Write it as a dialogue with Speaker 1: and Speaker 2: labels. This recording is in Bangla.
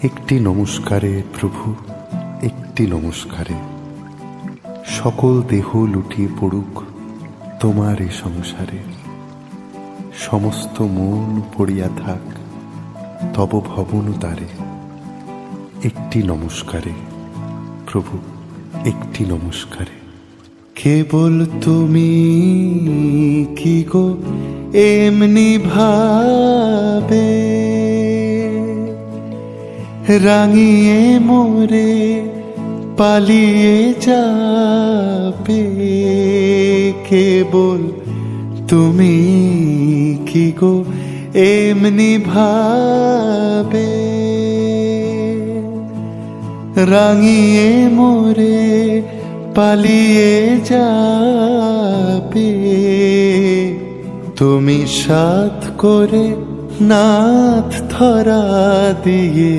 Speaker 1: একটি নমস্কারে প্রভু, একটি নমস্কারে সকল দেহ লুটিয়ে পড়ুক তোমার এ সংসারে। সমস্ত মন পড়িয়া থাক তব ভবন দ্বারে। একটি নমস্কারে প্রভু, একটি নমস্কারে। কেবল তুমি কি গো এমনি ভাবে রাঙিয়ে মোরে পালিয়ে যাবে। কেবল তুমি কি গো এমনি ভাবে রাঙিয়ে মোরে পালিয়ে যাবে। তুমি সাথ করে নাথ ধরা দিয়ে